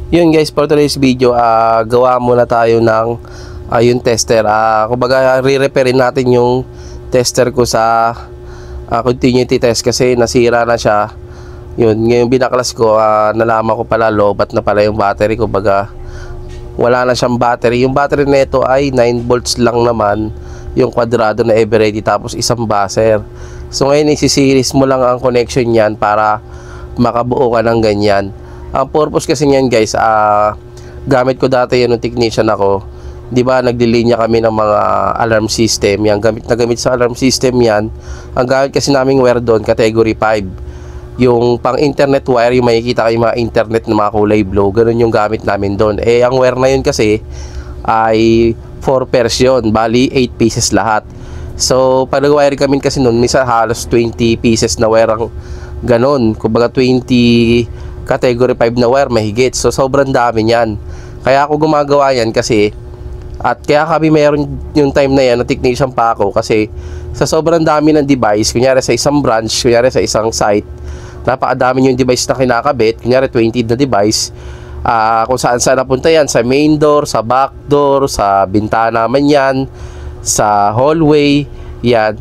Yun guys, for today's video, gawa muna tayo ng yung tester. Kumbaga re-repairin natin yung tester ko sa continuity test kasi nasira na siya. Yun, ngayon binaklas ko, nalaman ko pala lobat na pala yung battery. Kumbaga wala na siyang battery. Yung battery nito ay 9 volts lang naman, yung kwadrado na Everready, tapos isang buzzer. So ngayon isi-series mo lang ang connection niyan para makabuo ka ng ganyan. Ang purpose kasi niyan guys, gamit ko dati yan nung technician ako. Di ba naglilinya kami ng mga alarm system. Yan, gamit na gamit sa alarm system yan. Ang gamit kasi naming wire doon, category 5. Yung pang internet wire, yung makikita kayo mga internet na mga kulay blue, ganun yung gamit namin doon. Ang wire na yun kasi ay 4 pairs yun, bali 8 pieces lahat. So pag nag-wire kami kasi noon, misa halos 20 pieces na wire ang ganun. Kumbaga 20 category 5 na wire mahigit. So sobrang dami niyan. Kaya ako gumagawa yan kasi, at kaya kami mayroon yung time na yan na technician pa ako, kasi sa sobrang dami ng device, kunyari sa isang branch, kunyari sa isang site, napakadami yung device na kinakabit, kunyari 20 na device, kung saan saan napunta yan, sa main door, sa back door, sa bintana man yan, sa hallway yan.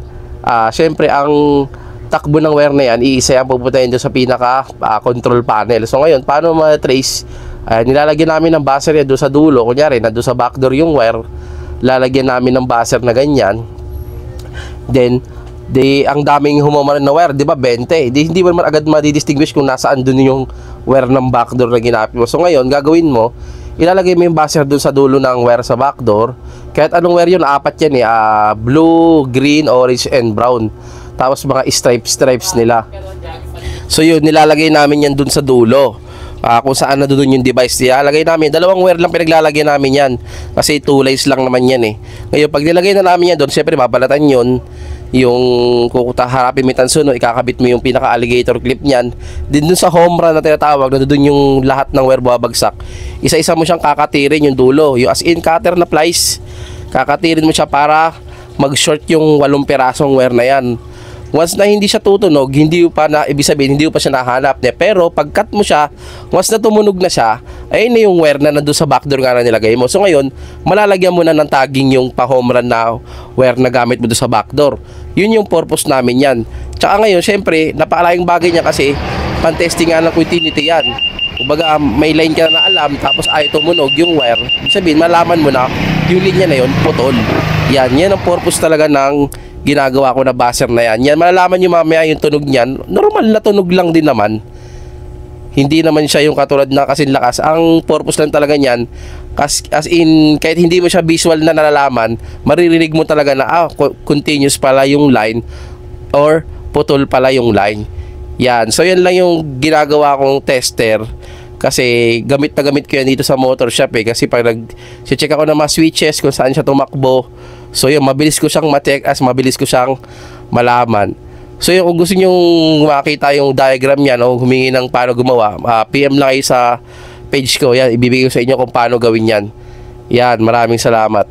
Syempre ang takbo ng wire na yan, iisa yan pupuntahin doon sa pinaka control panel. So ngayon, paano ma-trace? Nilalagyan namin ng buzzer yan doon sa dulo. Kunyari, na doon sa backdoor yung wire, lalagyan namin ng buzzer na ganyan. Then, ang daming humamaran na wire, di ba, 20. Hindi mo naman agad madidistinguish kung nasaan doon yung wire ng backdoor na ginapit mo. So ngayon, gagawin mo, ilalagay mo yung buzzer doon sa dulo ng wire sa backdoor. Kahit anong wire yun, 4 yan eh. Blue, green, orange, and brown. Tapos mga stripes nila. So yun, nilalagay namin yan dun sa dulo, kung saan na dun yung device. Nilalagay namin, 2 wire lang pinaglalagay namin yan, kasi 2 lays lang naman yan eh. Ngayon pag nilagay na namin yan dun, syempre babalatan yun. Yung harapin mo yung tansuno, ikakabit mo yung pinaka alligator clip nyan. Din dun sa home run na tinatawag, na dun yung lahat ng wire babagsak, isa-isa mo siyang kakatirin yung dulo, yung as in cutter na plies. Kakatirin mo siya para mag-short yung 8 pirasong wire na yan. Once na hindi siya tutunog, hindi pa na, ibig sabihin hindi pa siya nahanap niya. Pero pag cut mo siya, once na tumunog na siya, ayun na yung wire na nandun sa backdoor nga na nilagay mo. So ngayon, malalagyan mo na ng tagging yung pa-home run na wire na gamit mo doon sa backdoor. Yun yung purpose namin yan. Tsaka ngayon, syempre, napakalayang bagay niya kasi pan-testing nga ng continuity yan. Kumbaga, may line ka na alam, tapos ay tumunog yung wire. Ibig sabihin, malaman mo na yung linya na yun, putol. Yan ang purpose talaga ng ginagawa ko na buzzer na yan. Yan, malalaman nyo mamaya yung tunog niyan. Normal na tunog lang din naman. Hindi naman siya yung katulad na kasing lakas. Ang purpose lang talaga niyan, as in, kahit hindi mo siya visual na nalalaman, maririnig mo talaga na continuous pala yung line or putol pala yung line. Yan. So yan lang yung ginagawa kong tester. Kasi gamit na gamit ko yan dito sa motor shop eh. Kasi pag nag-check ako ng mga switches kung saan siya tumakbo, so yun, mabilis ko siyang ma-check, mabilis ko siyang malaman. So yun, kung gusto nyo makita yung diagram yan o humingi ng paano gumawa, PM lang kayo sa page ko. Yan, ibibigay ko sa inyo kung paano gawin yan. Yan, maraming salamat.